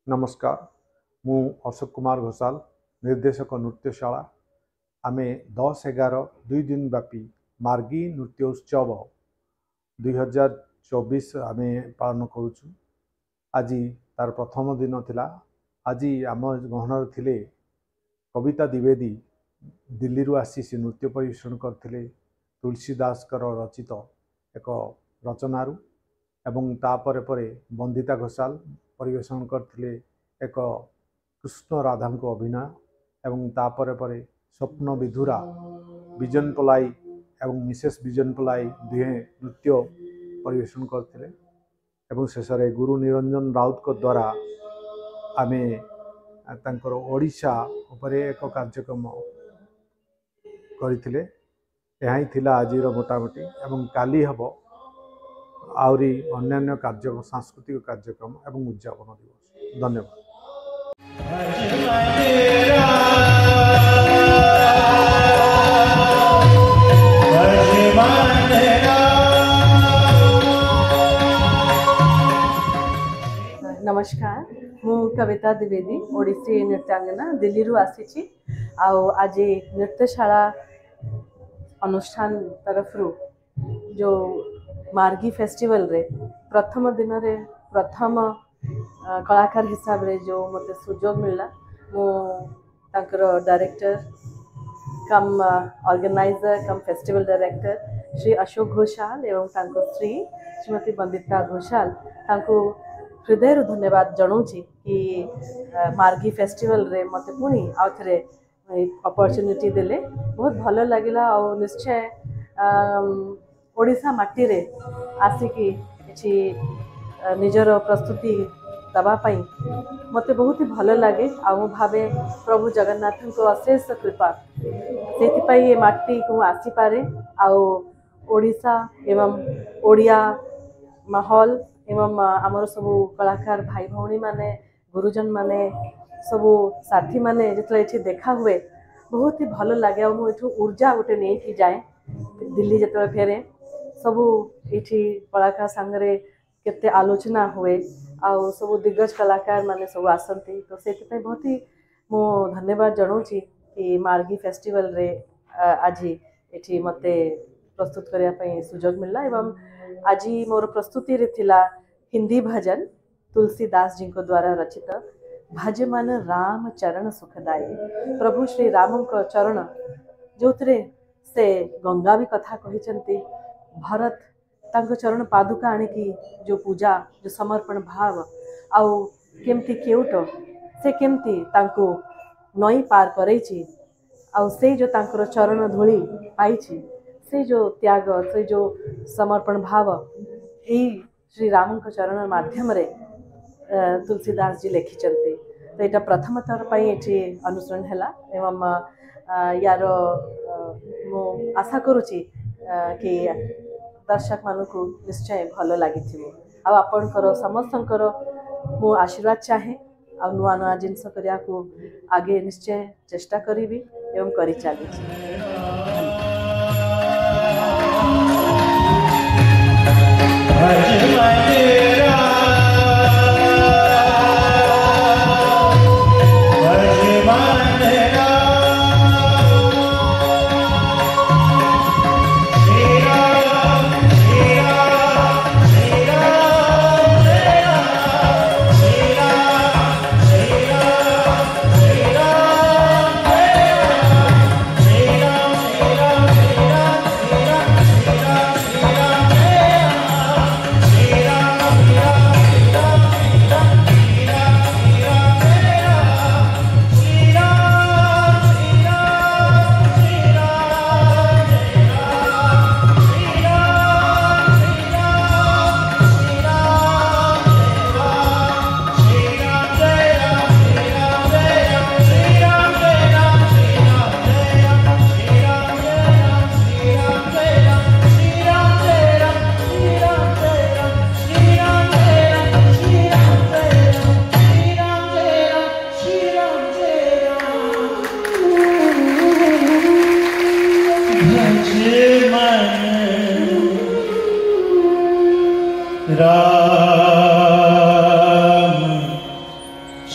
नमस्कार मु अशोक कुमार घोषाल निर्देशक नृत्यशाला आमे 10-11 दिन व्यापी मार्गी नृत्योत्सव 2024 आमे पालन करुचु। आज तार प्रथम दिन थिला। आज आम गहन थिले कविता द्विवेदी दिल्ली रु आसी से नृत्य परिवेषण करथिले तुलसीदास कर रचित एक रचनारू एवं तापर परे बंदिता घोषाल परिवेषण करथिले एक कृष्ण राधा को अभिनय एवं तापर परे स्वप्न विधुरा विजन पलाई एवं मिसेस विजन पलाई दुहे नृत्य परिवेषण करथिले एवं शेष रे गुरु निरंजन राउत को द्वारा आमे तांकर ओडिशा उपरे एक कार्यक्रम करथिले। यही थिला आजिर मोटामोटी एवं काली हबो आउरी अन्यान्य कार्यक्रम सांस्कृतिक कार्यक्रम एवं उद्यापन दिवस। धन्यवाद। नमस्कार मु कविता द्विवेदी ओडिसी नृत्यांगना दिल्ली रु आसी आज नृत्यशाला अनुष्ठान तरफ जो मार्गी फेस्टिवल रे प्रथम दिन रे प्रथम कलाकार हिसाब रे जो मते सुजोग मिलला मो तांकर डायरेक्टर कम ऑर्गेनाइजर कम फेस्टिवल डायरेक्टर श्री अशोक घोषाल एवं तांको श्री श्रीमती बंदिता घोषाल तांको हृदय धन्यवाद जनाऊँगी कि मार्गी फेस्टिवल रे मते पुणी आउ थे अपॉर्चुनिटी देले बहुत भल लगिला और निश्चय ओडिशा माटी रे आसिकी किछि निजर प्रस्तुति दवापाई मते बहुत ही भल लगे आ भावे प्रभु जगन्नाथ को अशेष कृपा से ये माटी को आसी पारे ओडिशा एवं ओडिया माहौल एवं आमर सबू कलाकार भाई भौणी माने गुरुजन माने सबू साथी माने जितले एठी देखा हुए बहुत ही भल लगे और मुझे ऊर्जा गोटे नहीं जाए दिल्ली जिते फेरे सबू ये कलाकार सांगरे केते आलोचना हुए आउ सबू दिग्गज कलाकार माने सब आसती तो से बहुत ही मो धन्यवाद जनाऊँगी कि मार्गी फेस्टिवल रे आज ये मते प्रस्तुत करने सुजोग मिलला एवं आज मोर प्रस्तुति रे थिला हिंदी भजन तुलसीदास जी को द्वारा रचित भज मन राम चरण सुखदायी। प्रभु श्री राम को चरण जो से गंगा भी कथा कही भरत तांको चरण पादुका आनिकी जो पूजा जो समर्पण भाव आउ केमती केउट से केमती तांको नई पार करैछि आउ से जो तांकर चरण धूली पाइछि से जो त्याग से जो समर्पण भाव यही श्री राम को चरण माध्यम रे तुलसीदास जी लिखिचंती तो यहाँ प्रथम थर पर ये अनुसरण है एवं यार मु आशा करुच्ची कि दर्शक मान को निश्चय भल लगी आपणकर समस्तंकर मु आशीर्वाद चाहे आ नुआ नुआ जिनस करिया को आगे निश्चय चेष्टा करी एवं करी चली।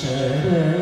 शरण